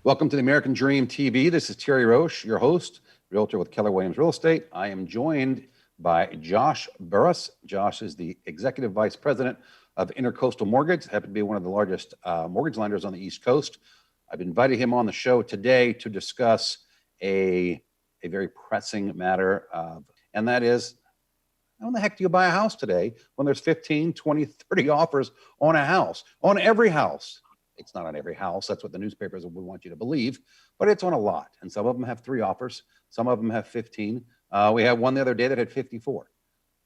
Welcome to the American Dream TV. This is Thierry Roche, your host, realtor with Keller Williams Real Estate. I am joined by Josh Burris. Josh is the Executive Vice President of Intercoastal Mortgage, happens to be one of the largest mortgage lenders on the East Coast. I've invited him on the show today to discuss a very pressing matter, and that is, how the heck do you buy a house today when there's 15, 20, 30 offers on a house, on every house? It's not on every house. That's what the newspapers would want you to believe, but it's on a lot. And some of them have 3 offers. Some of them have 15. We had one the other day that had 54.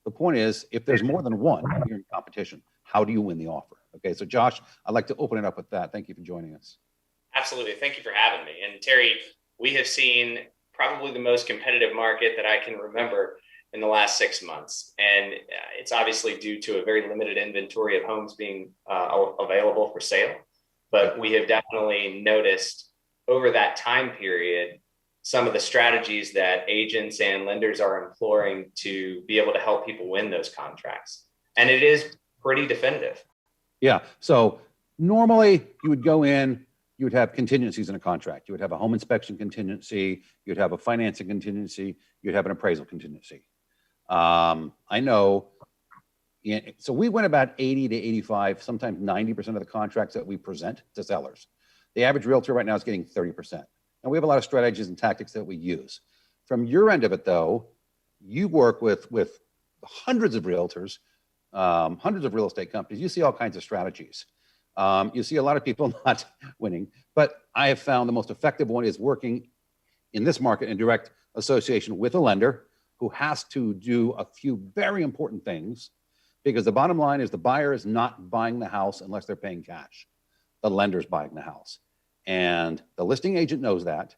The point is, if there's more than one, you're in competition. How do you win the offer? Okay, so Josh, I'd like to open it up with that. Thank you for joining us. Absolutely. Thank you for having me. And Terry, we have seen probably the most competitive market that I can remember in the last 6 months. And it's obviously due to a very limited inventory of homes being available for sale. But we have definitely noticed over that time period some of the strategies that agents and lenders are employing to be able to help people win those contracts. And it is pretty definitive. Yeah. So normally you would go in, you would have contingencies in a contract. You would have a home inspection contingency. You'd have a financing contingency. You'd have an appraisal contingency. I know. So we win about 80 to 85, sometimes 90% of the contracts that we present to sellers. The average realtor right now is getting 30%. And we have a lot of strategies and tactics that we use. From your end of it, though, you work with hundreds of realtors, hundreds of real estate companies. You see all kinds of strategies. You see a lot of people not winning, but I have found the most effective one is working in this market in direct association with a lender who has to do a few very important things. Because the bottom line is the buyer is not buying the house unless they're paying cash. The lender's buying the house. And the listing agent knows that.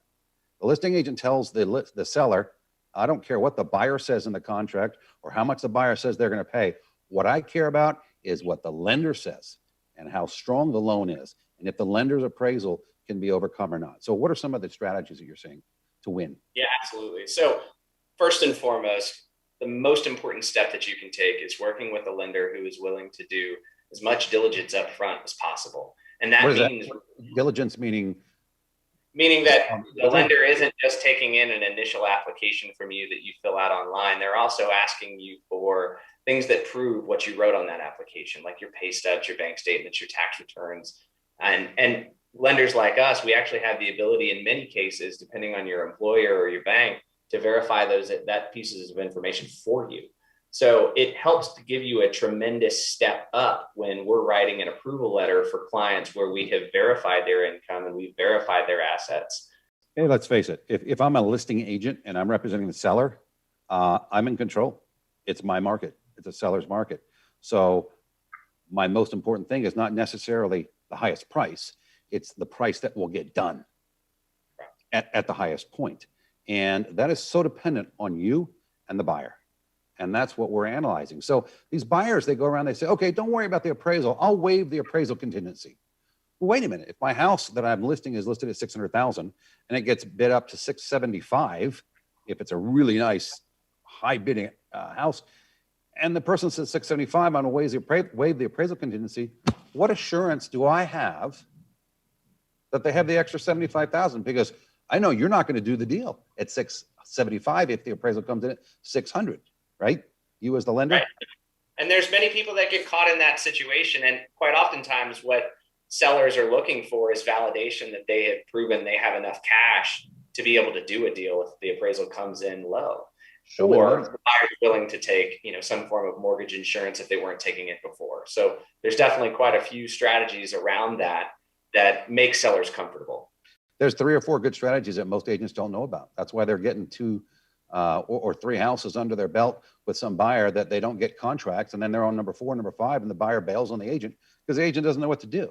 The listing agent tells the seller, I don't care what the buyer says in the contract or how much the buyer says they're going to pay. What I care about is what the lender says and how strong the loan is. And if the lender's appraisal can be overcome or not. So what are some of the strategies that you're seeing to win? Yeah, absolutely. So first and foremost, the most important step that you can take is working with a lender who is willing to do as much diligence up front as possible. And that means diligence meaning that the lender isn't just taking in an initial application from you that you fill out online. They're also asking you for things that prove what you wrote on that application, like your pay stubs, your bank statements, your tax returns. And lenders like us, we actually have the ability in many cases, depending on your employer or your bank, to verify that pieces of information for you. So it helps to give you a tremendous step up when we're writing an approval letter for clients where we have verified their income and we've verified their assets. Hey, let's face it. If I'm a listing agent and I'm representing the seller, I'm in control. It's my market. It's a seller's market. So my most important thing is not necessarily the highest price. It's the price that will get done at the highest point. And that is so dependent on you and the buyer. And that's what we're analyzing. So these buyers, they go around, they say, okay, don't worry about the appraisal. I'll waive the appraisal contingency. Well, wait a minute. If my house that I'm listing is listed at 600,000 and it gets bid up to 675, if it's a really nice high bidding house, and the person says 675 on a waive the appraisal contingency, what assurance do I have that they have the extra 75,000? Because I know you're not going to do the deal at 675 if the appraisal comes in at 600, right? You as the lender. Right. And there's many people that get caught in that situation. And quite oftentimes what sellers are looking for is validation that they have proven they have enough cash to be able to do a deal if the appraisal comes in low. Or the buyer's willing to take, some form of mortgage insurance if they weren't taking it before. So there's definitely quite a few strategies around that make sellers comfortable. There's 3 or 4 good strategies that most agents don't know about. That's why they're getting 2 or 3 houses under their belt with some buyer that they don't get contracts. And then they're on number 4, number 5, and the buyer bails on the agent because the agent doesn't know what to do.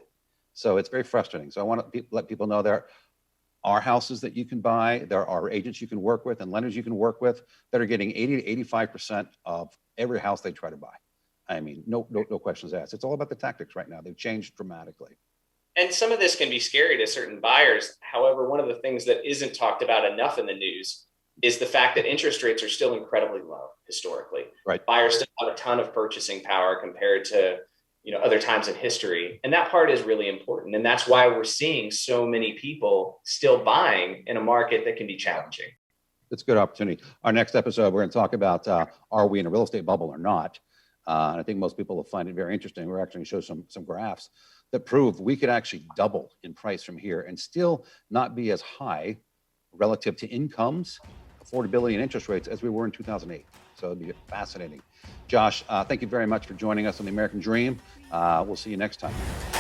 So it's very frustrating. So I want to let people know there are houses that you can buy. There are agents you can work with and lenders you can work with that are getting 80 to 85% of every house they try to buy. I mean, no questions asked. It's all about the tactics right now. They've changed dramatically. And some of this can be scary to certain buyers. However, one of the things that isn't talked about enough in the news is the fact that interest rates are still incredibly low historically. Right. Buyers still have a ton of purchasing power compared to, other times in history. And that part is really important. And that's why we're seeing so many people still buying in a market that can be challenging. It's a good opportunity. Our next episode, we're going to talk about, are we in a real estate bubble or not? And I think most people will find it very interesting. We're actually going to show some graphs that prove we could actually double in price from here and still not be as high relative to incomes, affordability, and interest rates as we were in 2008. So it'd be fascinating. Josh, thank you very much for joining us on the American Dream. We'll see you next time.